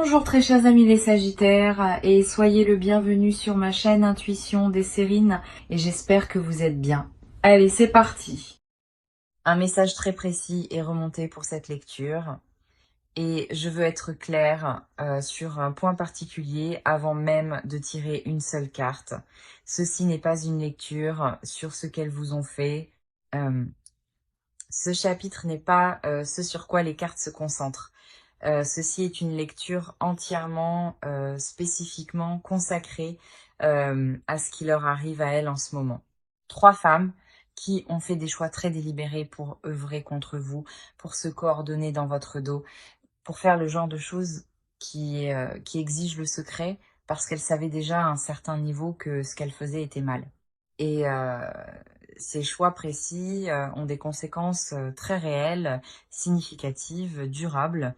Bonjour très chers amis les Sagittaires et soyez le bienvenu sur ma chaîne Intuition des Sérines et j'espère que vous êtes bien. Allez, c'est parti. Un message très précis est remonté pour cette lecture et je veux être claire sur un point particulier avant même de tirer une seule carte. Ceci n'est pas une lecture sur ce qu'elles vous ont fait. Ce chapitre n'est pas ce sur quoi les cartes se concentrent. Ceci est une lecture entièrement, spécifiquement consacrée à ce qui leur arrive à elles en ce moment. 3 femmes qui ont fait des choix très délibérés pour œuvrer contre vous, pour se coordonner dans votre dos, pour faire le genre de choses qui exigent le secret parce qu'elles savaient déjà à un certain niveau que ce qu'elles faisaient était mal. Et ces choix précis ont des conséquences très réelles, significatives, durables.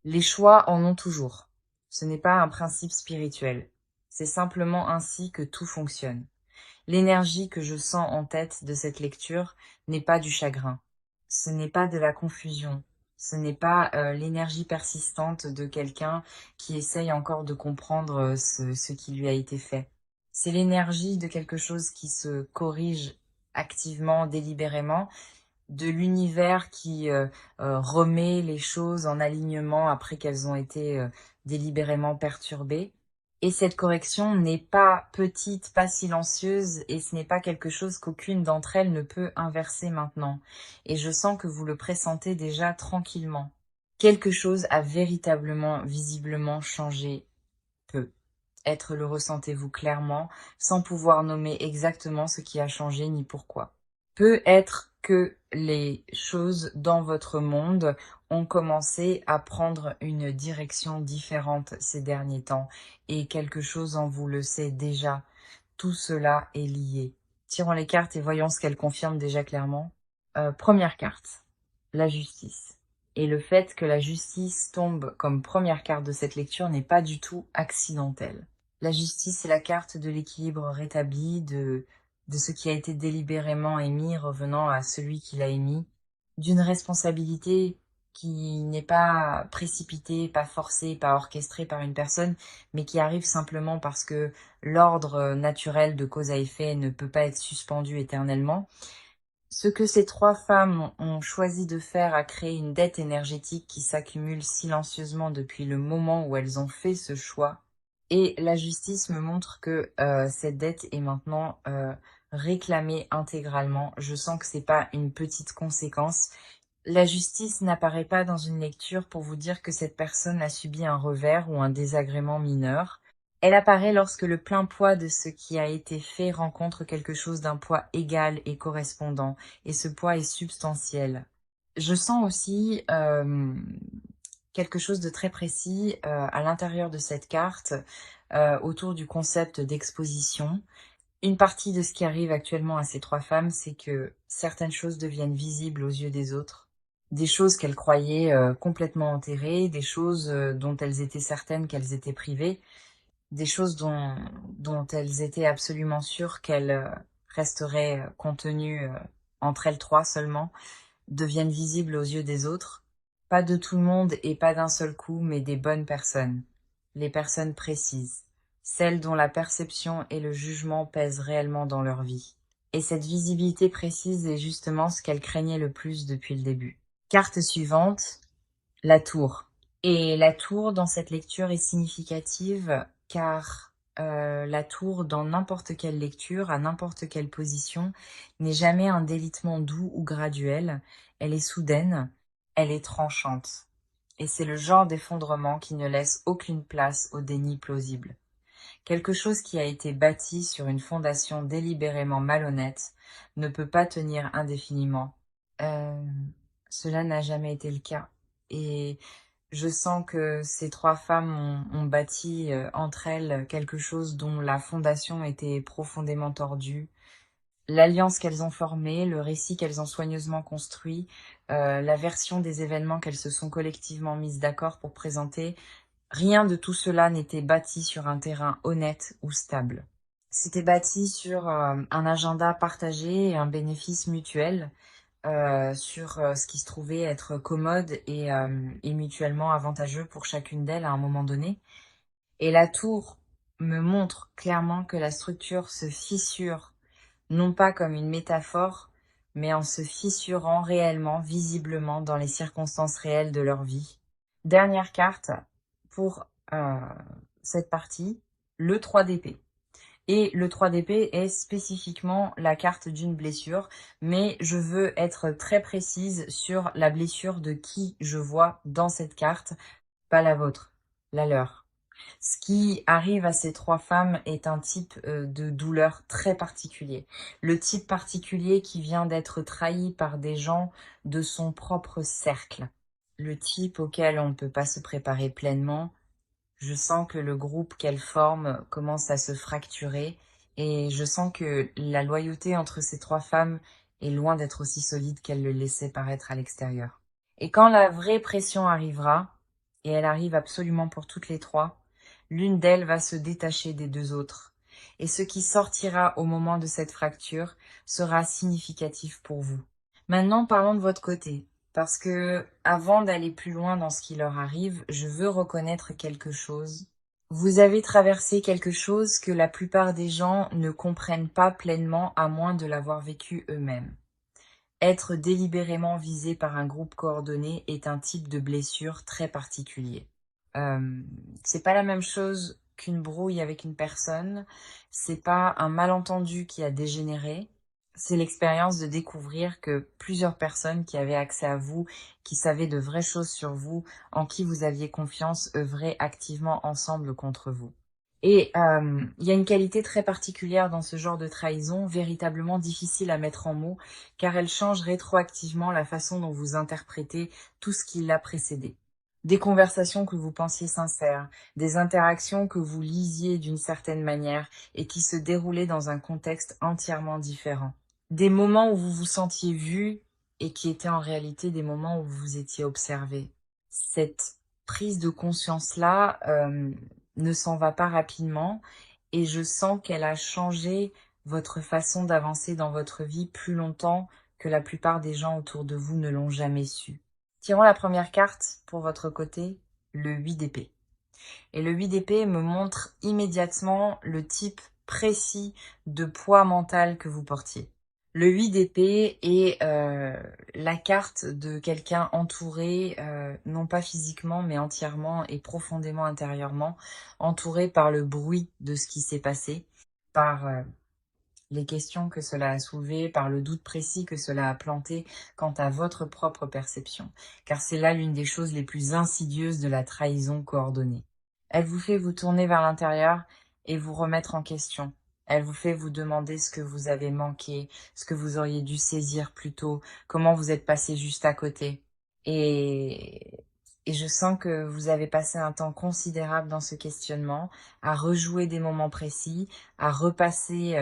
Les choix en ont toujours. Ce n'est pas un principe spirituel. C'est simplement ainsi que tout fonctionne. L'énergie que je sens en tête de cette lecture n'est pas du chagrin. Ce n'est pas de la confusion. Ce n'est pas l'énergie persistante de quelqu'un qui essaye encore de comprendre ce qui lui a été fait. C'est l'énergie de quelque chose qui se corrige activement, délibérément, de l'univers qui remet les choses en alignement après qu'elles ont été délibérément perturbées. Et cette correction n'est pas petite, pas silencieuse, et ce n'est pas quelque chose qu'aucune d'entre elles ne peut inverser maintenant. Et je sens que vous le pressentez déjà tranquillement. Quelque chose a véritablement, visiblement changé peu. Être le ressentez-vous clairement, sans pouvoir nommer exactement ce qui a changé ni pourquoi. Peut être que les choses dans votre monde ont commencé à prendre une direction différente ces derniers temps et quelque chose en vous le sait déjà. Tout cela est lié. Tirons les cartes et voyons ce qu'elles confirment déjà clairement. Première carte, la justice. Et le fait que la justice tombe comme première carte de cette lecture n'est pas du tout accidentel. La justice, c'est la carte de l'équilibre rétabli, de ce qui a été délibérément émis revenant à celui qui l'a émis, d'une responsabilité qui n'est pas précipitée, pas forcée, pas orchestrée par une personne, mais qui arrive simplement parce que l'ordre naturel de cause à effet ne peut pas être suspendu éternellement. Ce que ces 3 femmes ont choisi de faire a créé une dette énergétique qui s'accumule silencieusement depuis le moment où elles ont fait ce choix. Et la justice me montre que cette dette est maintenant réclamée intégralement. Je sens que c'est pas une petite conséquence. La justice n'apparaît pas dans une lecture pour vous dire que cette personne a subi un revers ou un désagrément mineur. Elle apparaît lorsque le plein poids de ce qui a été fait rencontre quelque chose d'un poids égal et correspondant, et ce poids est substantiel. Je sens aussi quelque chose de très précis à l'intérieur de cette carte, autour du concept d'exposition. Une partie de ce qui arrive actuellement à ces 3 femmes, c'est que certaines choses deviennent visibles aux yeux des autres. Des choses qu'elles croyaient complètement enterrées, des choses dont elles étaient certaines qu'elles étaient privées, des choses dont elles étaient absolument sûres qu'elles resteraient contenues entre elles 3 seulement, deviennent visibles aux yeux des autres. Pas de tout le monde et pas d'un seul coup, mais des bonnes personnes. Les personnes précises. Celles dont la perception et le jugement pèsent réellement dans leur vie. Et cette visibilité précise est justement ce qu'elles craignaient le plus depuis le début. Carte suivante, la tour. Et la tour dans cette lecture est significative car la tour dans n'importe quelle lecture, à n'importe quelle position, n'est jamais un délitement doux ou graduel. Elle est soudaine, elle est tranchante. Et c'est le genre d'effondrement qui ne laisse aucune place au déni plausible. Quelque chose qui a été bâti sur une fondation délibérément malhonnête ne peut pas tenir indéfiniment. Cela n'a jamais été le cas. Et je sens que ces 3 femmes ont bâti entre elles quelque chose dont la fondation était profondément tordue. L'alliance qu'elles ont formée, le récit qu'elles ont soigneusement construit, la version des événements qu'elles se sont collectivement mises d'accord pour présenter, rien de tout cela n'était bâti sur un terrain honnête ou stable. C'était bâti sur un agenda partagé et un bénéfice mutuel. sur ce qui se trouvait être commode et mutuellement avantageux pour chacune d'elles à un moment donné. Et la tour me montre clairement que la structure se fissure, non pas comme une métaphore, mais en se fissurant réellement, visiblement, dans les circonstances réelles de leur vie. Dernière carte pour cette partie, le 3 d'épée. Et le 3 d'épée est spécifiquement la carte d'une blessure, mais je veux être très précise sur la blessure de qui je vois dans cette carte, pas la vôtre, la leur. Ce qui arrive à ces trois femmes est un type de douleur très particulier. Le type particulier qui vient d'être trahi par des gens de son propre cercle. Le type auquel on ne peut pas se préparer pleinement. Je sens que le groupe qu'elles forment commence à se fracturer et je sens que la loyauté entre ces trois femmes est loin d'être aussi solide qu'elle le laissait paraître à l'extérieur. Et quand la vraie pression arrivera, et elle arrive absolument pour toutes les trois, l'une d'elles va se détacher des deux autres. Et ce qui sortira au moment de cette fracture sera significatif pour vous. Maintenant, parlons de votre côté. Parce que, avant d'aller plus loin dans ce qui leur arrive, je veux reconnaître quelque chose. Vous avez traversé quelque chose que la plupart des gens ne comprennent pas pleinement à moins de l'avoir vécu eux-mêmes. Être délibérément visé par un groupe coordonné est un type de blessure très particulier. C'est pas la même chose qu'une brouille avec une personne, c'est pas un malentendu qui a dégénéré, c'est l'expérience de découvrir que plusieurs personnes qui avaient accès à vous, qui savaient de vraies choses sur vous, en qui vous aviez confiance, œuvraient activement ensemble contre vous. Et il y a une qualité très particulière dans ce genre de trahison, véritablement difficile à mettre en mots, car elle change rétroactivement la façon dont vous interprétez tout ce qui l'a précédé. Des conversations que vous pensiez sincères, des interactions que vous lisiez d'une certaine manière et qui se déroulaient dans un contexte entièrement différent. Des moments où vous vous sentiez vu et qui étaient en réalité des moments où vous étiez observé. Cette prise de conscience-là ne s'en va pas rapidement et je sens qu'elle a changé votre façon d'avancer dans votre vie plus longtemps que la plupart des gens autour de vous ne l'ont jamais su. Tirons la première carte pour votre côté, le 8 d'épée. Et le 8 d'épée me montre immédiatement le type précis de poids mental que vous portiez. Le 8 d'épée est la carte de quelqu'un entouré, non pas physiquement, mais entièrement et profondément intérieurement, entouré par le bruit de ce qui s'est passé, par les questions que cela a soulevées, par le doute précis que cela a planté quant à votre propre perception. Car c'est là l'une des choses les plus insidieuses de la trahison coordonnée. Elle vous fait vous tourner vers l'intérieur et vous remettre en question. Elle vous fait vous demander ce que vous avez manqué, ce que vous auriez dû saisir plus tôt, comment vous êtes passé juste à côté. Et je sens que vous avez passé un temps considérable dans ce questionnement, à rejouer des moments précis, à repasser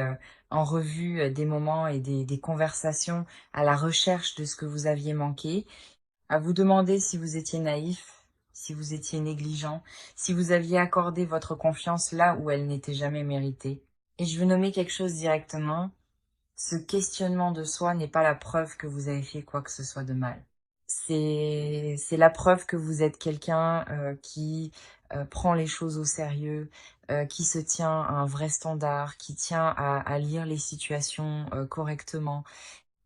en revue des moments et des conversations à la recherche de ce que vous aviez manqué, à vous demander si vous étiez naïf, si vous étiez négligent, si vous aviez accordé votre confiance là où elle n'était jamais méritée. Et je veux nommer quelque chose directement. Ce questionnement de soi n'est pas la preuve que vous avez fait quoi que ce soit de mal. C'est la preuve que vous êtes quelqu'un qui prend les choses au sérieux, qui se tient à un vrai standard, qui tient à lire les situations correctement.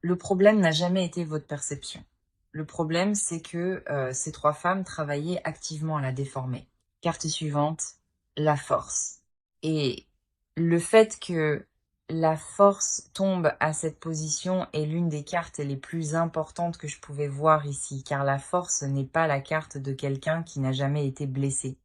Le problème n'a jamais été votre perception. Le problème, c'est que ces trois femmes travaillaient activement à la déformer. Carte suivante, la force. Et le fait que la force tombe à cette position est l'une des cartes les plus importantes que je pouvais voir ici, car la force n'est pas la carte de quelqu'un qui n'a jamais été blessé.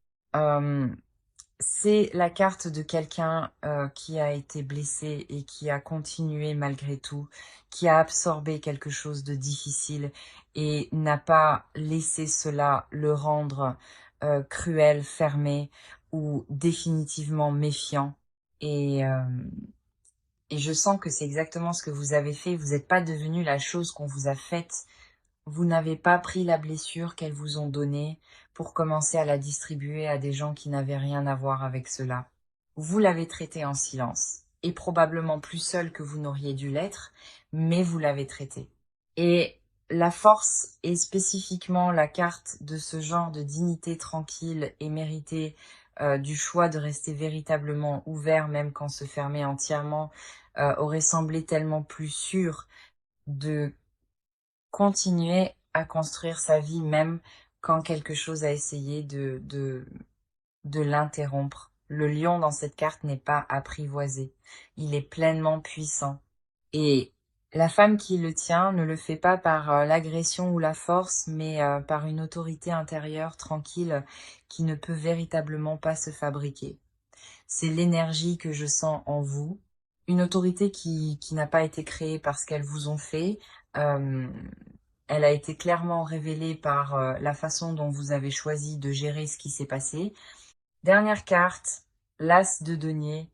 C'est la carte de quelqu'un qui a été blessé et qui a continué malgré tout, qui a absorbé quelque chose de difficile et n'a pas laissé cela le rendre cruel, fermé ou définitivement méfiant. Et, euh, et je sens que c'est exactement ce que vous avez fait. Vous n'êtes pas devenu la chose qu'on vous a faite. Vous n'avez pas pris la blessure qu'elles vous ont donnée pour commencer à la distribuer à des gens qui n'avaient rien à voir avec cela. Vous l'avez traitée en silence, et probablement plus seul que vous n'auriez dû l'être, mais vous l'avez traitée. Et la force est spécifiquement la carte de ce genre de dignité tranquille et méritée, du choix de rester véritablement ouvert, même quand se fermer entièrement aurait semblé tellement plus sûr, de continuer à construire sa vie même quand quelque chose a essayé de l'interrompre. Le lion dans cette carte n'est pas apprivoisé, il est pleinement puissant. Et la femme qui le tient ne le fait pas par l'agression ou la force, mais par une autorité intérieure tranquille qui ne peut véritablement pas se fabriquer. C'est l'énergie que je sens en vous, une autorité qui n'a pas été créée parce qu'elles vous ont fait. Euh, Elle a été clairement révélée par la façon dont vous avez choisi de gérer ce qui s'est passé. Dernière carte, l'As de denier.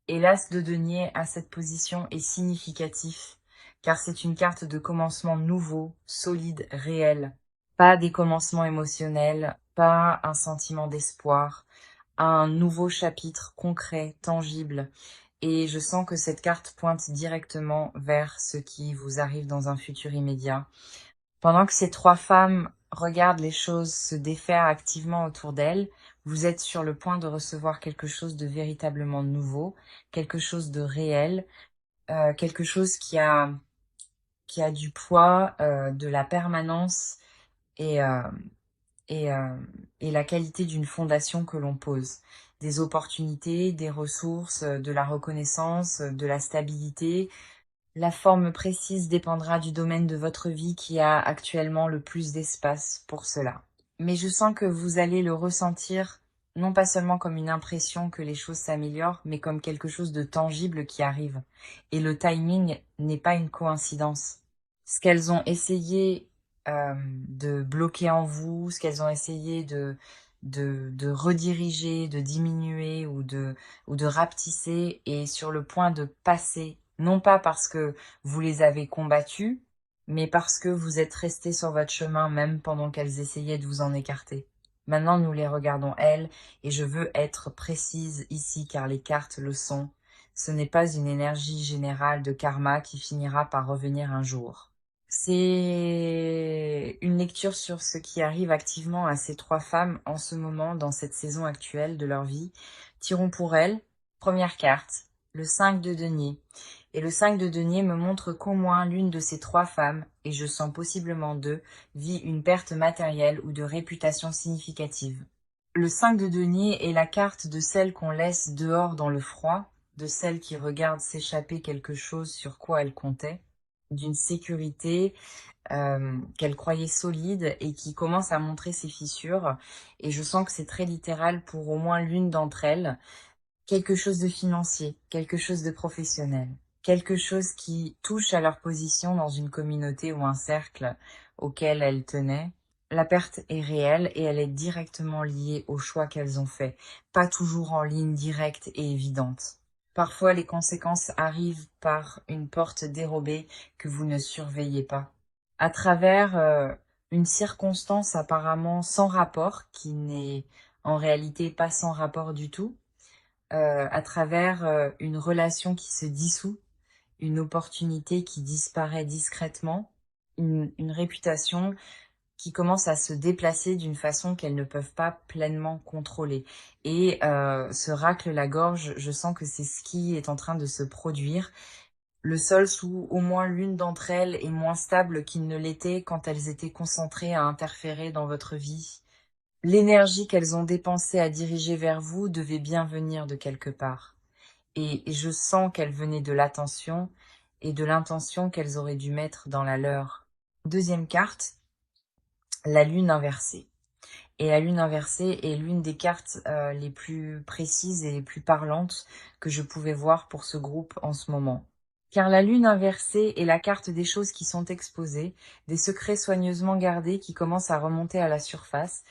Et l'As de denier à cette position est significatif, car c'est une carte de commencement nouveau, solide, réel. Pas des commencements émotionnels, pas un sentiment d'espoir, un nouveau chapitre concret, tangible. Et je sens que cette carte pointe directement vers ce qui vous arrive dans un futur immédiat. Pendant que ces trois femmes regardent les choses se défaire activement autour d'elles, vous êtes sur le point de recevoir quelque chose de véritablement nouveau, quelque chose de réel, quelque chose qui a du poids, de la permanence et, euh, et, euh, et la qualité d'une fondation que l'on pose. Des opportunités, des ressources, de la reconnaissance, de la stabilité. La forme précise dépendra du domaine de votre vie qui a actuellement le plus d'espace pour cela. Mais je sens que vous allez le ressentir non pas seulement comme une impression que les choses s'améliorent, mais comme quelque chose de tangible qui arrive. Et le timing n'est pas une coïncidence. Ce qu'elles ont essayé de bloquer en vous, ce qu'elles ont essayé de rediriger, de diminuer ou de rapetisser est sur le point de passer, non pas parce que vous les avez combattues, mais parce que vous êtes resté sur votre chemin même pendant qu'elles essayaient de vous en écarter. Maintenant, nous les regardons elles, et je veux être précise ici car les cartes le sont. Ce n'est pas une énergie générale de karma qui finira par revenir un jour. C'est une lecture sur ce qui arrive activement à ces trois femmes en ce moment dans cette saison actuelle de leur vie. Tirons pour elles. Première carte, le 5 de denier. Et le 5 de denier me montre qu'au moins l'une de ces trois femmes, et je sens possiblement deux, vit une perte matérielle ou de réputation significative. Le 5 de denier est la carte de celle qu'on laisse dehors dans le froid, de celle qui regarde s'échapper quelque chose sur quoi elle comptait, d'une sécurité qu'elle croyait solide et qui commence à montrer ses fissures. Et je sens que c'est très littéral pour au moins l'une d'entre elles. Quelque chose de financier, quelque chose de professionnel, quelque chose qui touche à leur position dans une communauté ou un cercle auquel elles tenaient. La perte est réelle et elle est directement liée aux choix qu'elles ont faits, pas toujours en ligne directe et évidente. Parfois, les conséquences arrivent par une porte dérobée que vous ne surveillez pas. À travers une circonstance apparemment sans rapport, qui n'est en réalité pas sans rapport du tout, à travers une relation qui se dissout, une opportunité qui disparaît discrètement, une réputation qui commence à se déplacer d'une façon qu'elles ne peuvent pas pleinement contrôler. Et se racle la gorge, je sens que c'est ce qui est en train de se produire. Le sol sous au moins l'une d'entre elles est moins stable qu'il ne l'était quand elles étaient concentrées à interférer dans votre vie. L'énergie qu'elles ont dépensée à diriger vers vous devait bien venir de quelque part. Et je sens qu'elle venait de l'attention et de l'intention qu'elles auraient dû mettre dans la leur. Deuxième carte, la lune inversée. Et la lune inversée est l'une des cartes les plus précises et les plus parlantes que je pouvais voir pour ce groupe en ce moment. Car la lune inversée est la carte des choses qui sont exposées, des secrets soigneusement gardés qui commencent à remonter à la surface,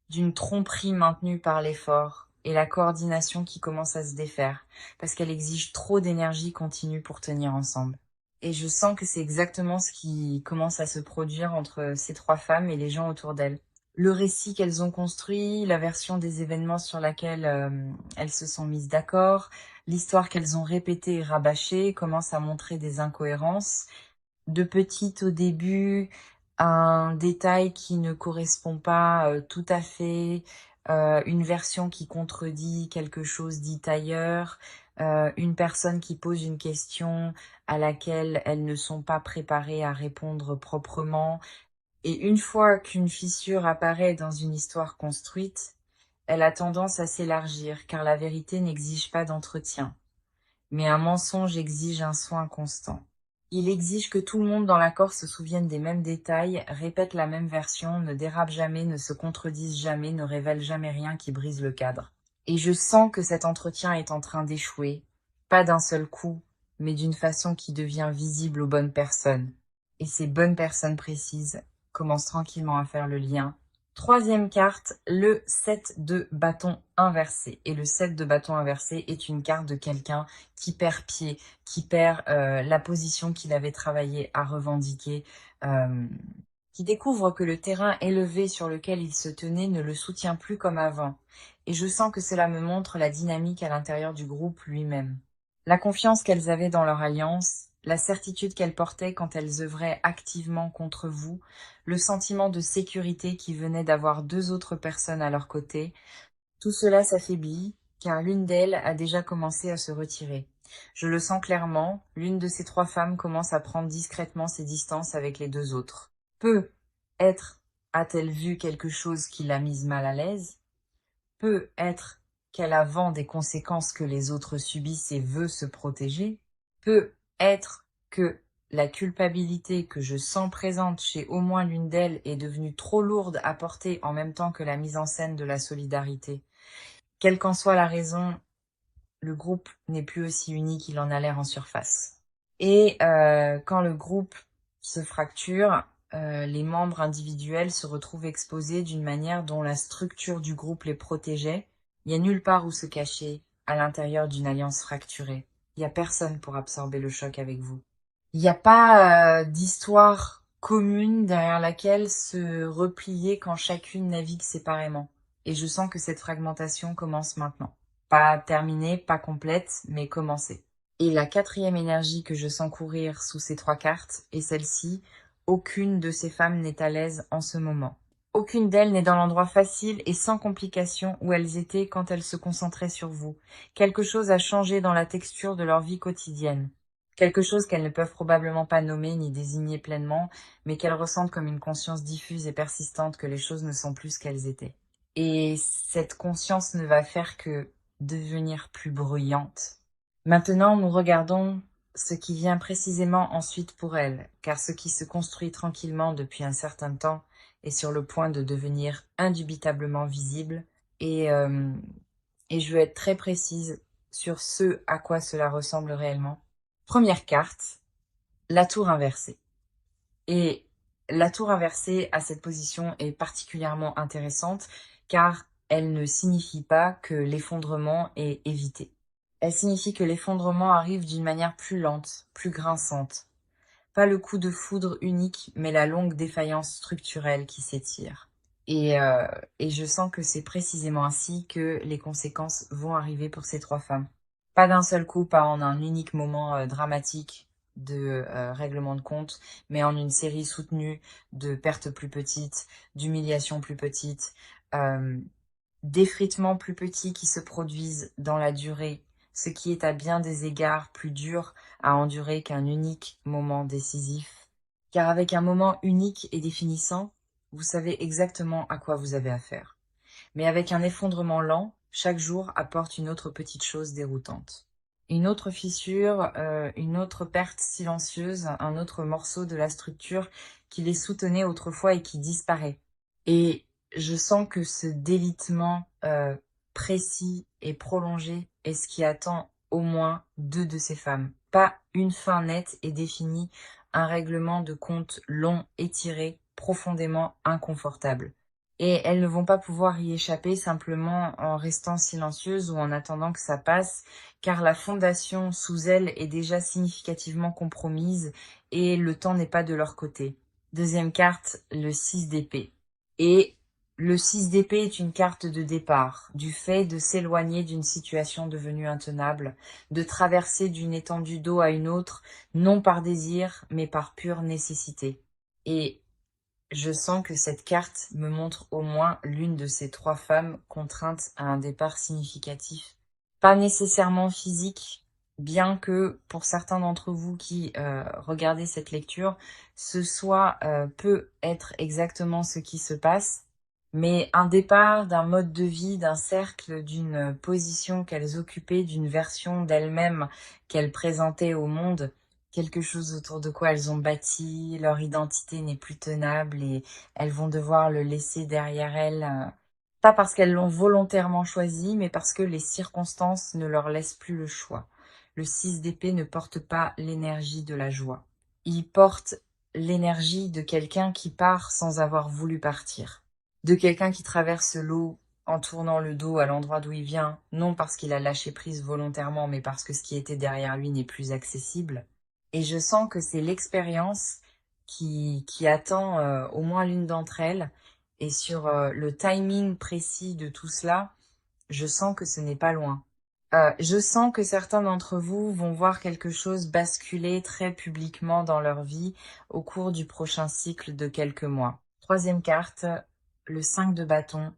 d'une tromperie maintenue par l'effort et la coordination qui commence à se défaire, parce qu'elle exige trop d'énergie continue pour tenir ensemble. Et je sens que c'est exactement ce qui commence à se produire entre ces trois femmes et les gens autour d'elles. Le récit qu'elles ont construit, la version des événements sur laquelle elles se sont mises d'accord, l'histoire qu'elles ont répétée et rabâchée commence à montrer des incohérences. de petite au début, un détail qui ne correspond pas tout à fait, une version qui contredit quelque chose dit ailleurs, une personne qui pose une question à laquelle elles ne sont pas préparées à répondre proprement. Et une fois qu'une fissure apparaît dans une histoire construite, elle a tendance à s'élargir, car la vérité n'exige pas d'entretien. Mais un mensonge exige un soin constant. Il exige que tout le monde dans l'accord se souvienne des mêmes détails, répète la même version, ne dérape jamais, ne se contredise jamais, ne révèle jamais rien qui brise le cadre. Et je sens que cet entretien est en train d'échouer, pas d'un seul coup, mais d'une façon qui devient visible aux bonnes personnes. Et ces bonnes personnes précises commencent tranquillement à faire le lien. Troisième carte, le 7 de bâton inversé. Et le 7 de bâton inversé est une carte de quelqu'un qui perd pied, qui perd la position qu'il avait travaillé à revendiquer, qui découvre que le terrain élevé sur lequel il se tenait ne le soutient plus comme avant. Et je sens que cela me montre la dynamique à l'intérieur du groupe lui-même. La confiance qu'elles avaient dans leur alliance, la certitude qu'elles portaient quand elles œuvraient activement contre vous, le sentiment de sécurité qui venait d'avoir deux autres personnes à leur côté, tout cela s'affaiblit, car l'une d'elles a déjà commencé à se retirer. Je le sens clairement, l'une de ces trois femmes commence à prendre discrètement ses distances avec les deux autres. Peut-être a-t-elle vu quelque chose qui l'a mise mal à l'aise? Peut-être qu'elle a vent des conséquences que les autres subissent et veut se protéger? Peut-être que la culpabilité que je sens présente chez au moins l'une d'elles est devenue trop lourde à porter en même temps que la mise en scène de la solidarité. Quelle qu'en soit la raison, le groupe n'est plus aussi uni qu'il en a l'air en surface. Et quand le groupe se fracture, les membres individuels se retrouvent exposés d'une manière dont la structure du groupe les protégeait. Il n'y a nulle part où se cacher à l'intérieur d'une alliance fracturée. Il n'y a personne pour absorber le choc avec vous. Il n'y a pas d'histoire commune derrière laquelle se replier quand chacune navigue séparément. Et je sens que cette fragmentation commence maintenant. Pas terminée, pas complète, mais commencée. Et la quatrième énergie que je sens courir sous ces trois cartes est celle-ci. Aucune de ces femmes n'est à l'aise en ce moment. Aucune d'elles n'est dans l'endroit facile et sans complication où elles étaient quand elles se concentraient sur vous. Quelque chose a changé dans la texture de leur vie quotidienne. Quelque chose qu'elles ne peuvent probablement pas nommer ni désigner pleinement, mais qu'elles ressentent comme une conscience diffuse et persistante que les choses ne sont plus ce qu'elles étaient. Et cette conscience ne va faire que devenir plus bruyante. Maintenant, nous regardons ce qui vient précisément ensuite pour elles, car ce qui se construit tranquillement depuis un certain temps est sur le point de devenir indubitablement visible, et je veux être très précise sur ce à quoi cela ressemble réellement. Première carte, la tour inversée. Et la tour inversée à cette position est particulièrement intéressante car elle ne signifie pas que l'effondrement est évité. Elle signifie que l'effondrement arrive d'une manière plus lente, plus grinçante. Pas le coup de foudre unique, mais la longue défaillance structurelle qui s'étire. Et je sens que c'est précisément ainsi que les conséquences vont arriver pour ces trois femmes. Pas d'un seul coup, pas en un unique moment dramatique de règlement de compte, mais en une série soutenue de pertes plus petites, d'humiliations plus petites, d'effritements plus petits qui se produisent dans la durée, ce qui est à bien des égards plus dur à endurer qu'un unique moment décisif. Car avec un moment unique et définissant, vous savez exactement à quoi vous avez affaire. Mais avec un effondrement lent, chaque jour apporte une autre petite chose déroutante. Une autre fissure, une autre perte silencieuse, un autre morceau de la structure qui les soutenait autrefois et qui disparaît. Et je sens que ce délitement précis et prolongé est ce qui attend au moins deux de ces femmes. Pas une fin nette et définie, un règlement de compte long, étiré, profondément inconfortable. Et elles ne vont pas pouvoir y échapper simplement en restant silencieuses ou en attendant que ça passe, car la fondation sous elles est déjà significativement compromise et le temps n'est pas de leur côté. Deuxième carte, le 6 d'épée. Et Le 6 d'épée est une carte de départ, du fait de s'éloigner d'une situation devenue intenable, de traverser d'une étendue d'eau à une autre, non par désir, mais par pure nécessité. Et je sens que cette carte me montre au moins l'une de ces trois femmes contraintes à un départ significatif. Pas nécessairement physique, bien que pour certains d'entre vous qui regardez cette lecture, ce soit peut être exactement ce qui se passe, mais un départ d'un mode de vie, d'un cercle, d'une position qu'elles occupaient, d'une version d'elles-mêmes qu'elles présentaient au monde, quelque chose autour de quoi elles ont bâti, leur identité n'est plus tenable et elles vont devoir le laisser derrière elles, pas parce qu'elles l'ont volontairement choisi, mais parce que les circonstances ne leur laissent plus le choix. Le 6 d'épée ne porte pas l'énergie de la joie. Il porte l'énergie de quelqu'un qui part sans avoir voulu partir, de quelqu'un qui traverse l'eau en tournant le dos à l'endroit d'où il vient, non parce qu'il a lâché prise volontairement, mais parce que ce qui était derrière lui n'est plus accessible. Et je sens que c'est l'expérience qui attend au moins l'une d'entre elles. Et sur le timing précis de tout cela, je sens que ce n'est pas loin. Je sens que certains d'entre vous vont voir quelque chose basculer très publiquement dans leur vie au cours du prochain cycle de quelques mois. Troisième carte, le 5 de bâton.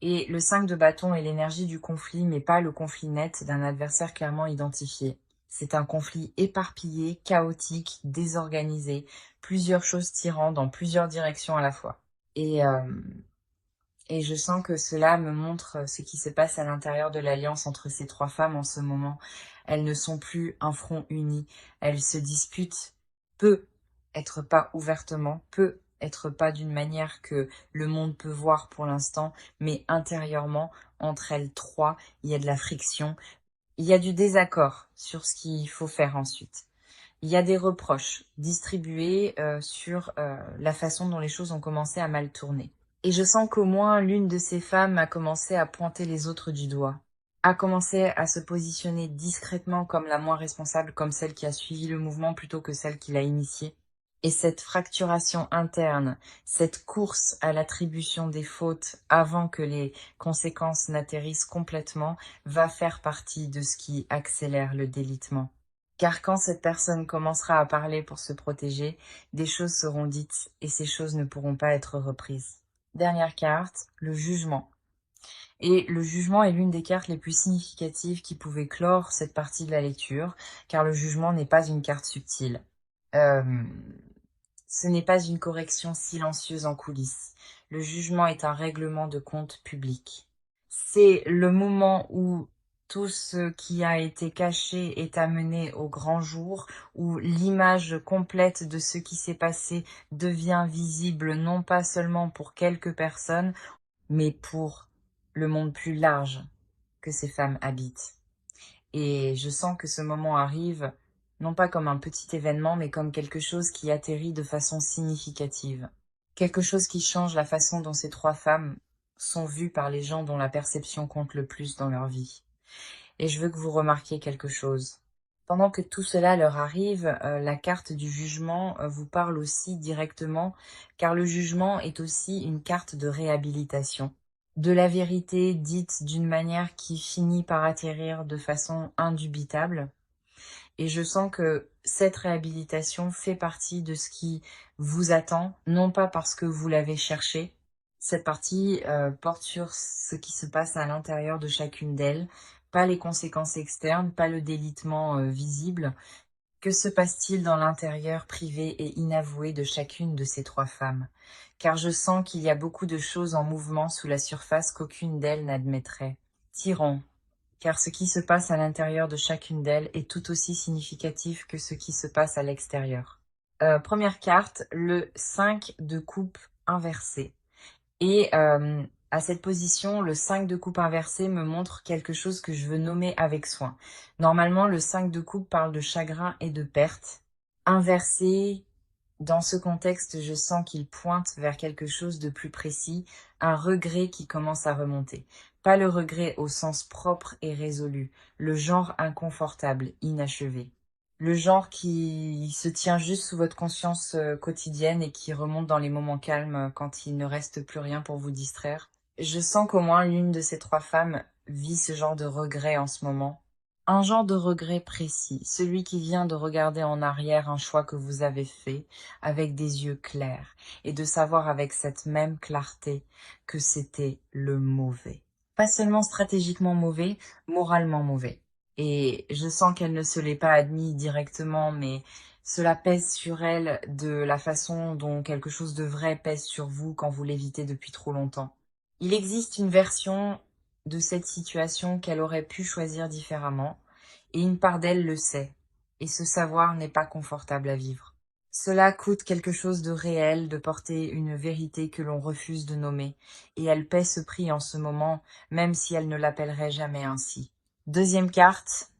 Et le 5 de bâton est l'énergie du conflit, mais pas le conflit net d'un adversaire clairement identifié. C'est un conflit éparpillé, chaotique, désorganisé, plusieurs choses tirant dans plusieurs directions à la fois. Et je sens que cela me montre ce qui se passe à l'intérieur de l'alliance entre ces trois femmes en ce moment. Elles ne sont plus un front uni. Elles se disputent, peut être pas ouvertement, peut être pas d'une manière que le monde peut voir pour l'instant, mais intérieurement, entre elles trois, il y a de la friction. Il y a du désaccord sur ce qu'il faut faire ensuite. Il y a des reproches distribués sur la façon dont les choses ont commencé à mal tourner. Et je sens qu'au moins l'une de ces femmes a commencé à pointer les autres du doigt, a commencé à se positionner discrètement comme la moins responsable, comme celle qui a suivi le mouvement plutôt que celle qui l'a initié. Et cette fracturation interne, cette course à l'attribution des fautes avant que les conséquences n'atterrissent complètement, va faire partie de ce qui accélère le délitement. Car quand cette personne commencera à parler pour se protéger, des choses seront dites et ces choses ne pourront pas être reprises. Dernière carte, le jugement. Et le jugement est l'une des cartes les plus significatives qui pouvait clore cette partie de la lecture, car le jugement n'est pas une carte subtile. Ce n'est pas une correction silencieuse en coulisses. Le jugement est un règlement de compte public. C'est le moment où tout ce qui a été caché est amené au grand jour, où l'image complète de ce qui s'est passé devient visible non pas seulement pour quelques personnes, mais pour le monde plus large que ces femmes habitent. Et je sens que ce moment arrive, non pas comme un petit événement, mais comme quelque chose qui atterrit de façon significative. Quelque chose qui change la façon dont ces trois femmes sont vues par les gens dont la perception compte le plus dans leur vie. Et je veux que vous remarquiez quelque chose. Pendant que tout cela leur arrive, la carte du jugement vous parle aussi directement, car le jugement est aussi une carte de réhabilitation. De la vérité dite d'une manière qui finit par atterrir de façon indubitable. Et je sens que cette réhabilitation fait partie de ce qui vous attend, non pas parce que vous l'avez cherché. Cette partie porte sur ce qui se passe à l'intérieur de chacune d'elles, pas les conséquences externes, pas le délitement visible. Que se passe-t-il dans l'intérieur privé et inavoué de chacune de ces trois femmes? Car je sens qu'il y a beaucoup de choses en mouvement sous la surface qu'aucune d'elles n'admettrait. Tyran, car ce qui se passe à l'intérieur de chacune d'elles est tout aussi significatif que ce qui se passe à l'extérieur. Première carte, le 5 de coupe inversé. Et à cette position, le 5 de coupe inversé me montre quelque chose que je veux nommer avec soin. Normalement, le 5 de coupe parle de chagrin et de perte. Inversé, dans ce contexte, je sens qu'il pointe vers quelque chose de plus précis, un regret qui commence à remonter. Pas le regret au sens propre et résolu, le genre inconfortable, inachevé. Le genre qui se tient juste sous votre conscience quotidienne et qui remonte dans les moments calmes quand il ne reste plus rien pour vous distraire. Je sens qu'au moins l'une de ces trois femmes vit ce genre de regret en ce moment. Un genre de regret précis, celui qui vient de regarder en arrière un choix que vous avez fait avec des yeux clairs et de savoir avec cette même clarté que c'était le mauvais. Pas seulement stratégiquement mauvais, moralement mauvais. Et je sens qu'elle ne se l'est pas admis directement, mais cela pèse sur elle de la façon dont quelque chose de vrai pèse sur vous quand vous l'évitez depuis trop longtemps. Il existe une version de cette situation qu'elle aurait pu choisir différemment, et une part d'elle le sait, et ce savoir n'est pas confortable à vivre. Cela coûte quelque chose de réel de porter une vérité que l'on refuse de nommer, et elle paie ce prix en ce moment, même si elle ne l'appellerait jamais ainsi. Deuxième carte,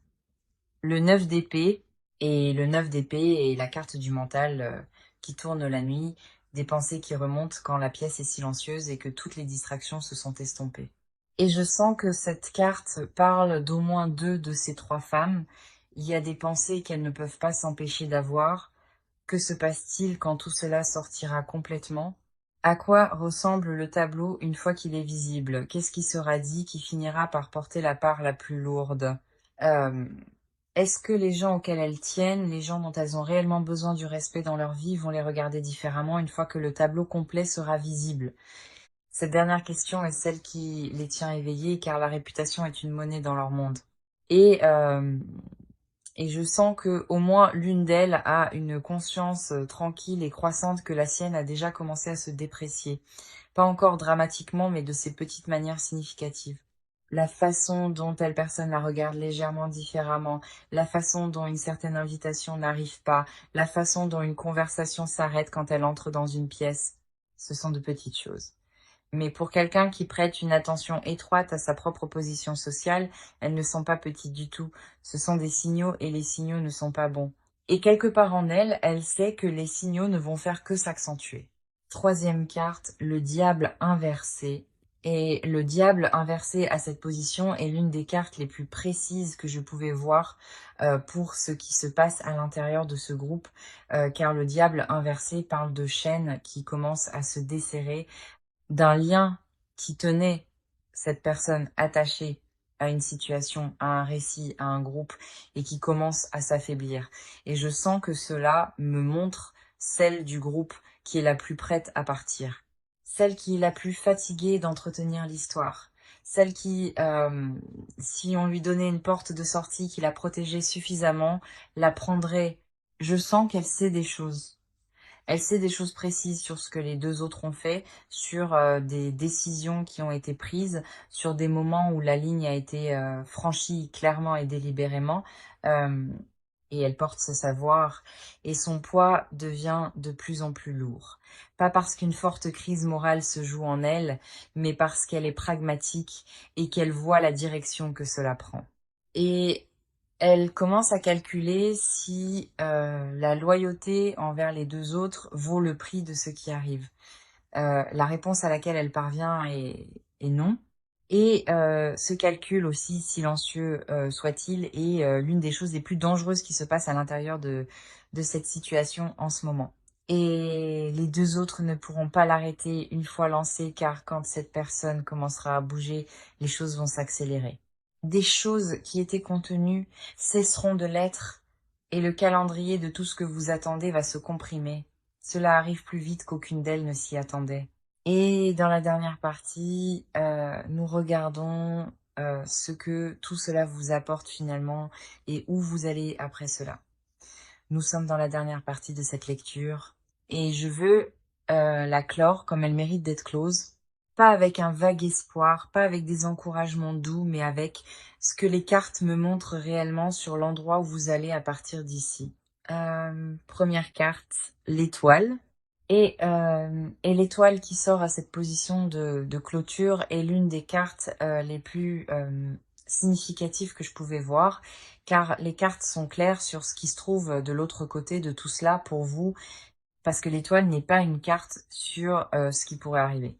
le 9 d'épée, et le 9 d'épée est la carte du mental qui tourne la nuit, des pensées qui remontent quand la pièce est silencieuse et que toutes les distractions se sont estompées. Et je sens que cette carte parle d'au moins deux de ces trois femmes. Il y a des pensées qu'elles ne peuvent pas s'empêcher d'avoir. Que se passe-t-il quand tout cela sortira complètement? À quoi ressemble le tableau une fois qu'il est visible? Qu'est-ce qui sera dit qui finira par porter la part la plus lourde? Euh, Est-ce que les gens auxquels elles tiennent, les gens dont elles ont réellement besoin du respect dans leur vie, vont les regarder différemment une fois que le tableau complet sera visible? Cette dernière question est celle qui les tient éveillées, car la réputation est une monnaie dans leur monde. Et, euh, et je sens que au moins l'une d'elles a une conscience tranquille et croissante que la sienne a déjà commencé à se déprécier. Pas encore dramatiquement, mais de ces petites manières significatives. La façon dont telle personne la regarde légèrement différemment, la façon dont une certaine invitation n'arrive pas, la façon dont une conversation s'arrête quand elle entre dans une pièce, ce sont de petites choses. Mais pour quelqu'un qui prête une attention étroite à sa propre position sociale, elles ne sont pas petites du tout. Ce sont des signaux et les signaux ne sont pas bons. Et quelque part en elle, elle sait que les signaux ne vont faire que s'accentuer. Troisième carte, le diable inversé. Et le diable inversé à cette position est l'une des cartes les plus précises que je pouvais voir pour ce qui se passe à l'intérieur de ce groupe, car le diable inversé parle de chaînes qui commencent à se desserrer, d'un lien qui tenait cette personne attachée à une situation, à un récit, à un groupe, et qui commence à s'affaiblir. Et je sens que cela me montre celle du groupe qui est la plus prête à partir, celle qui est la plus fatiguée d'entretenir l'histoire, celle qui, si on lui donnait une porte de sortie qui la protégeait suffisamment, la prendrait. Je sens qu'elle sait des choses. Elle sait des choses précises sur ce que les deux autres ont fait, sur des décisions qui ont été prises, sur des moments où la ligne a été franchie clairement et délibérément. Euh, et elle porte ce savoir, et son poids devient de plus en plus lourd. Pas parce qu'une forte crise morale se joue en elle, mais parce qu'elle est pragmatique et qu'elle voit la direction que cela prend. Et elle commence à calculer si la loyauté envers les deux autres vaut le prix de ce qui arrive. La réponse à laquelle elle parvient est non. Et ce calcul, aussi silencieux soit-il, est l'une des choses les plus dangereuses qui se passent à l'intérieur de cette situation en ce moment. Et les deux autres ne pourront pas l'arrêter une fois lancée, car quand cette personne commencera à bouger, les choses vont s'accélérer. Des choses qui étaient contenues cesseront de l'être, et le calendrier de tout ce que vous attendez va se comprimer. Cela arrive plus vite qu'aucune d'elles ne s'y attendait. Et dans la dernière partie, nous regardons ce que tout cela vous apporte finalement et où vous allez après cela. Nous sommes dans la dernière partie de cette lecture et je veux la clore comme elle mérite d'être close. Pas avec un vague espoir, pas avec des encouragements doux, mais avec ce que les cartes me montrent réellement sur l'endroit où vous allez à partir d'ici. Première carte, l'étoile. Et l'étoile qui sort à cette position de clôture est l'une des cartes les plus significatives que je pouvais voir, car les cartes sont claires sur ce qui se trouve de l'autre côté de tout cela pour vous, parce que l'étoile n'est pas une carte sur ce qui pourrait arriver.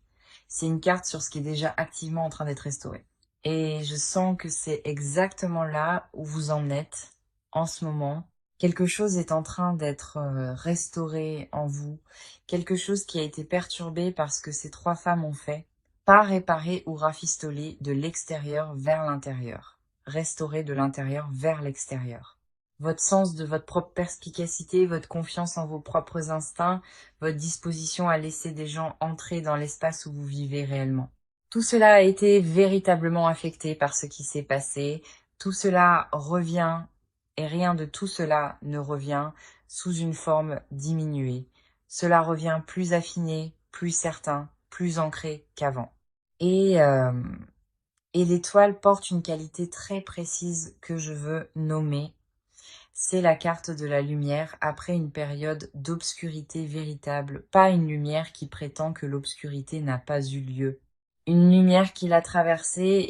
C'est une carte sur ce qui est déjà activement en train d'être restauré. Et je sens que c'est exactement là où vous en êtes en ce moment. Quelque chose est en train d'être restauré en vous, quelque chose qui a été perturbé par ce que ces trois femmes ont fait, pas réparé ou rafistolé de l'extérieur vers l'intérieur, restauré de l'intérieur vers l'extérieur. Votre sens de votre propre perspicacité, votre confiance en vos propres instincts, votre disposition à laisser des gens entrer dans l'espace où vous vivez réellement. Tout cela a été véritablement affecté par ce qui s'est passé. Tout cela revient, et rien de tout cela ne revient sous une forme diminuée. Cela revient plus affiné, plus certain, plus ancré qu'avant. Et l'étoile porte une qualité très précise que je veux nommer. C'est la carte de la lumière après une période d'obscurité véritable, pas une lumière qui prétend que l'obscurité n'a pas eu lieu. Une lumière qui l'a traversée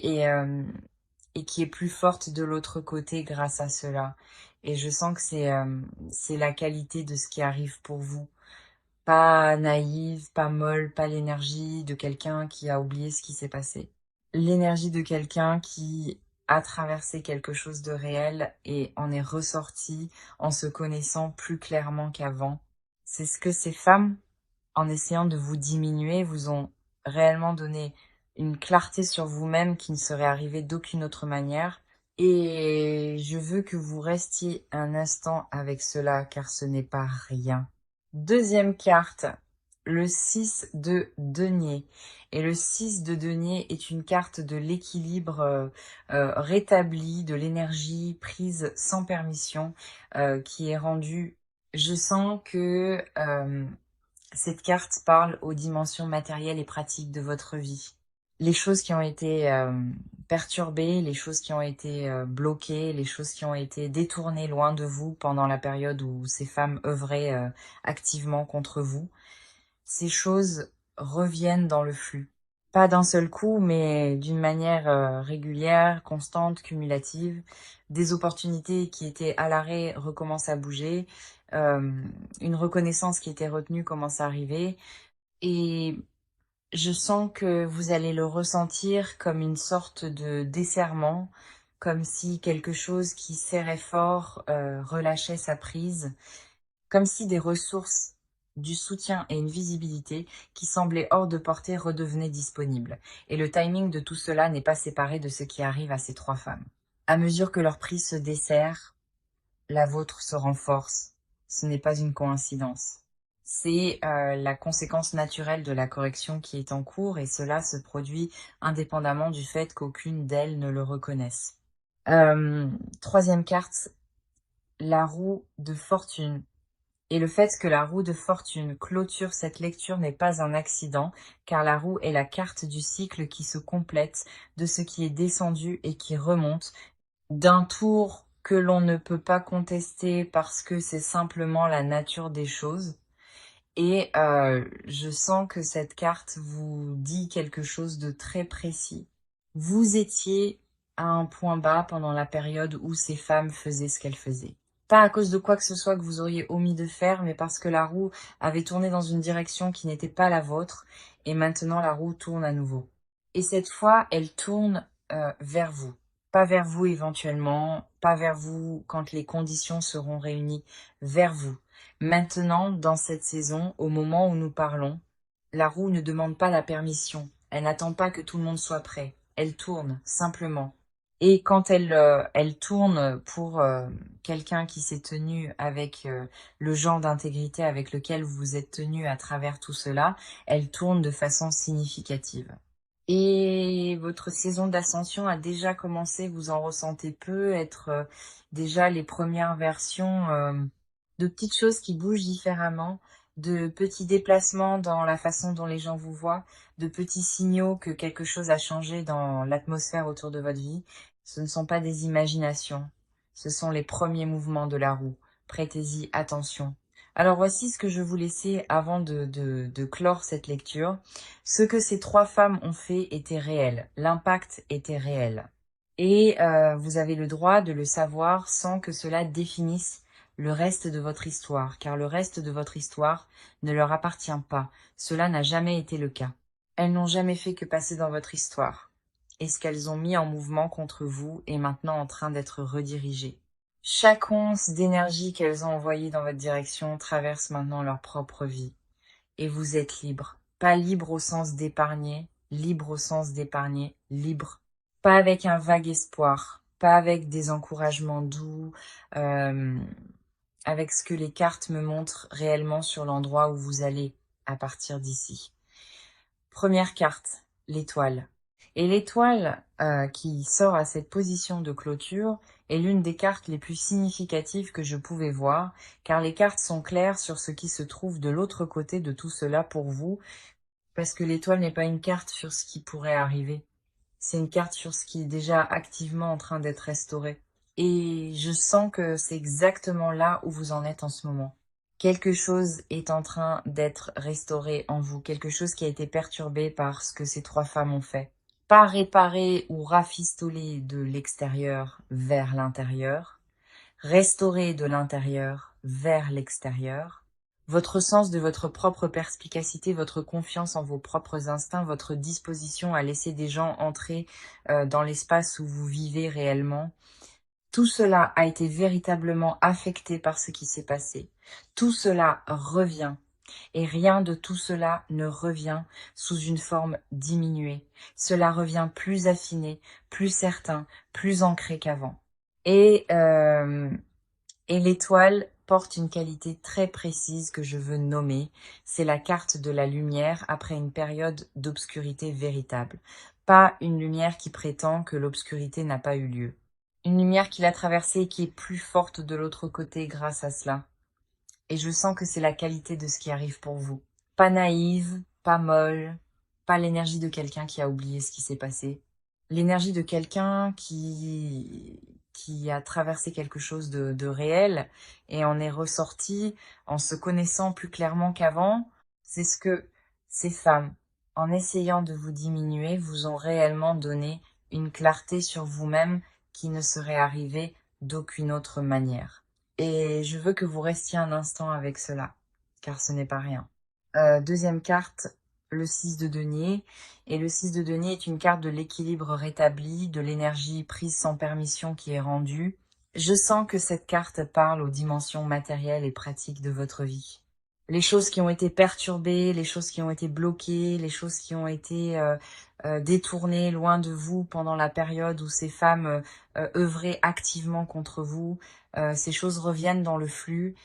et qui est plus forte de l'autre côté grâce à cela. Et je sens que c'est la qualité de ce qui arrive pour vous. Pas naïve, pas molle, pas l'énergie de quelqu'un qui a oublié ce qui s'est passé. L'énergie de quelqu'un qui a traversé quelque chose de réel et en est ressorti en se connaissant plus clairement qu'avant. C'est ce que ces femmes, en essayant de vous diminuer, vous ont réellement donné une clarté sur vous-même qui ne serait arrivée d'aucune autre manière. Et je veux que vous restiez un instant avec cela, car ce n'est pas rien. Deuxième carte, le 6 de denier. Et le 6 de denier est une carte de l'équilibre rétabli, de l'énergie prise sans permission, qui est rendue. Je sens que cette carte parle aux dimensions matérielles et pratiques de votre vie. Les choses qui ont été perturbées, les choses qui ont été bloquées, les choses qui ont été détournées loin de vous pendant la période où ces femmes œuvraient activement contre vous, ces choses reviennent dans le flux. Pas d'un seul coup, mais d'une manière régulière, constante, cumulative. Des opportunités qui étaient à l'arrêt recommencent à bouger. Une reconnaissance qui était retenue commence à arriver. Et je sens que vous allez le ressentir comme une sorte de desserrement, comme si quelque chose qui serrait fort relâchait sa prise, comme si des ressources, du soutien et une visibilité qui semblaient hors de portée redevenaient disponibles. Et le timing de tout cela n'est pas séparé de ce qui arrive à ces trois femmes. À mesure que leur prise se desserre, la vôtre se renforce. Ce n'est pas une coïncidence. C'est la conséquence naturelle de la correction qui est en cours et cela se produit indépendamment du fait qu'aucune d'elles ne le reconnaisse. Troisième carte, la roue de fortune. Et le fait que la roue de fortune clôture cette lecture n'est pas un accident, car la roue est la carte du cycle qui se complète, de ce qui est descendu et qui remonte, d'un tour que l'on ne peut pas contester parce que c'est simplement la nature des choses. Et je sens que cette carte vous dit quelque chose de très précis. Vous étiez à un point bas pendant la période où ces femmes faisaient ce qu'elles faisaient. Pas à cause de quoi que ce soit que vous auriez omis de faire, mais parce que la roue avait tourné dans une direction qui n'était pas la vôtre, et maintenant la roue tourne à nouveau. Et cette fois, elle tourne vers vous. Pas vers vous éventuellement, pas vers vous quand les conditions seront réunies, vers vous. Maintenant, dans cette saison, au moment où nous parlons, la roue ne demande pas la permission. Elle n'attend pas que tout le monde soit prêt. Elle tourne, simplement. Et quand elle tourne pour quelqu'un qui s'est tenu avec le genre d'intégrité avec lequel vous vous êtes tenu à travers tout cela, elle tourne de façon significative. Et votre saison d'ascension a déjà commencé, vous en ressentez peu, être déjà les premières versions de petites choses qui bougent différemment, de petits déplacements dans la façon dont les gens vous voient, de petits signaux que quelque chose a changé dans l'atmosphère autour de votre vie. Ce ne sont pas des imaginations, ce sont les premiers mouvements de la roue. Prêtez-y attention. Alors voici ce que je vous laissais avant de clore cette lecture. Ce que ces trois femmes ont fait était réel, l'impact était réel. Et vous avez le droit de le savoir sans que cela définisse le reste de votre histoire, car le reste de votre histoire ne leur appartient pas. Cela n'a jamais été le cas. Elles n'ont jamais fait que passer dans votre histoire. Et ce qu'elles ont mis en mouvement contre vous est maintenant en train d'être redirigé. Chaque once d'énergie qu'elles ont envoyée dans votre direction traverse maintenant leur propre vie. Et vous êtes libre. Pas libre au sens d'épargner, libre au sens d'épargner, libre. Pas avec un vague espoir, pas avec des encouragements doux, euh, avec ce que les cartes me montrent réellement sur l'endroit où vous allez à partir d'ici. Première carte, l'étoile. Et l'étoile qui sort à cette position de clôture est l'une des cartes les plus significatives que je pouvais voir, car les cartes sont claires sur ce qui se trouve de l'autre côté de tout cela pour vous, parce que l'étoile n'est pas une carte sur ce qui pourrait arriver, c'est une carte sur ce qui est déjà activement en train d'être restauré. Et je sens que c'est exactement là où vous en êtes en ce moment. Quelque chose est en train d'être restauré en vous, quelque chose qui a été perturbé par ce que ces trois femmes ont fait. Pas réparé ou rafistolé de l'extérieur vers l'intérieur, restauré de l'intérieur vers l'extérieur. Votre sens de votre propre perspicacité, votre confiance en vos propres instincts, votre disposition à laisser des gens entrer dans l'espace où vous vivez réellement, tout cela a été véritablement affecté par ce qui s'est passé. Tout cela revient. Et rien de tout cela ne revient sous une forme diminuée. Cela revient plus affiné, plus certain, plus ancré qu'avant. Et, euh, et l'étoile porte une qualité très précise que je veux nommer. C'est la carte de la lumière après une période d'obscurité véritable. Pas une lumière qui prétend que l'obscurité n'a pas eu lieu. Une lumière qui l'a traversée et qui est plus forte de l'autre côté grâce à cela. Et je sens que c'est la qualité de ce qui arrive pour vous. Pas naïve, pas molle, pas l'énergie de quelqu'un qui a oublié ce qui s'est passé. L'énergie de quelqu'un qui a traversé quelque chose de réel et en est ressorti en se connaissant plus clairement qu'avant. C'est ce que ces femmes, en essayant de vous diminuer, vous ont réellement donné une clarté sur vous-même qui ne serait arrivée d'aucune autre manière. Et je veux que vous restiez un instant avec cela, car ce n'est pas rien. Deuxième carte, le 6 de denier. Et le 6 de denier est une carte de l'équilibre rétabli, de l'énergie prise sans permission qui est rendue. Je sens que cette carte parle aux dimensions matérielles et pratiques de votre vie. Les choses qui ont été perturbées, les choses qui ont été bloquées, les choses qui ont été détournées loin de vous pendant la période où ces femmes œuvraient activement contre vous. Ces choses reviennent dans le flux,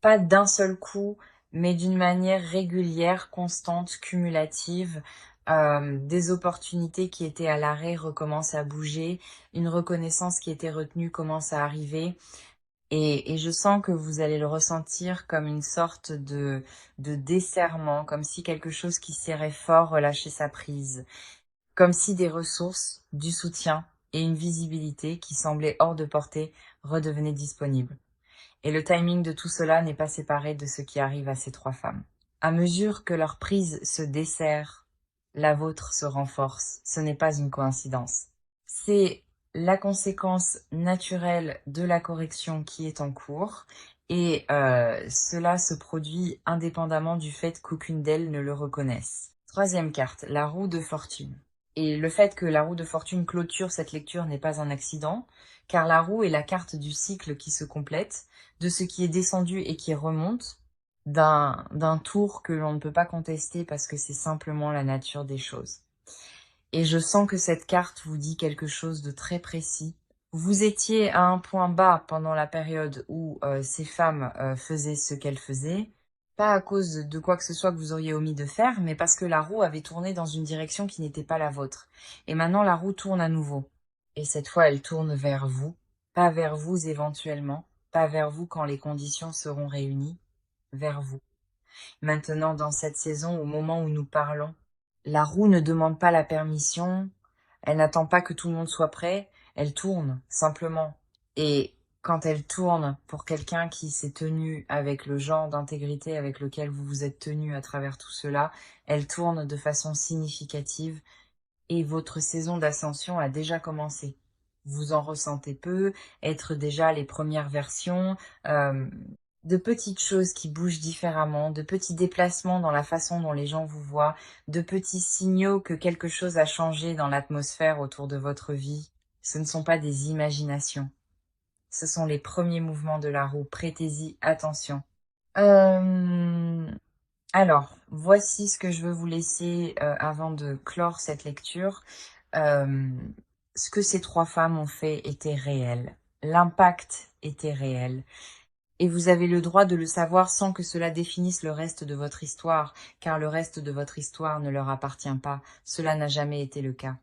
pas d'un seul coup, mais d'une manière régulière, constante, cumulative. Des opportunités qui étaient à l'arrêt recommencent à bouger, une reconnaissance qui était retenue commence à arriver. Et je sens que vous allez le ressentir comme une sorte de desserrement, comme si quelque chose qui serrait fort relâchait sa prise, comme si des ressources, du soutien et une visibilité qui semblaient hors de portée redevenaient disponibles. Et le timing de tout cela n'est pas séparé de ce qui arrive à ces trois femmes. À mesure que leur prise se desserre, la vôtre se renforce. Ce n'est pas une coïncidence. C'est la conséquence naturelle de la correction qui est en cours et cela se produit indépendamment du fait qu'aucune d'elles ne le reconnaisse. Troisième carte, la roue de fortune. Et le fait que la roue de fortune clôture cette lecture n'est pas un accident, car la roue est la carte du cycle qui se complète, de ce qui est descendu et qui remonte, d'un tour que l'on ne peut pas contester parce que c'est simplement la nature des choses. Et je sens que cette carte vous dit quelque chose de très précis. Vous étiez à un point bas pendant la période où ces femmes faisaient ce qu'elles faisaient, pas à cause de quoi que ce soit que vous auriez omis de faire, mais parce que la roue avait tourné dans une direction qui n'était pas la vôtre. Et maintenant, la roue tourne à nouveau. Et cette fois, elle tourne vers vous, pas vers vous éventuellement, pas vers vous quand les conditions seront réunies, vers vous. Maintenant, dans cette saison, au moment où nous parlons, la roue ne demande pas la permission, elle n'attend pas que tout le monde soit prêt, elle tourne, simplement. Et quand elle tourne pour quelqu'un qui s'est tenu avec le genre d'intégrité avec lequel vous vous êtes tenu à travers tout cela, elle tourne de façon significative et votre saison d'ascension a déjà commencé. Vous en ressentez peu, être déjà les premières versions, de petites choses qui bougent différemment, de petits déplacements dans la façon dont les gens vous voient, de petits signaux que quelque chose a changé dans l'atmosphère autour de votre vie. Ce ne sont pas des imaginations. Ce sont les premiers mouvements de la roue. Prêtez-y attention. Alors, voici ce que je veux vous laisser avant de clore cette lecture. Ce que ces trois femmes ont fait était réel. L'impact était réel. Et vous avez le droit de le savoir sans que cela définisse le reste de votre histoire, car le reste de votre histoire ne leur appartient pas. Cela n'a jamais été le cas.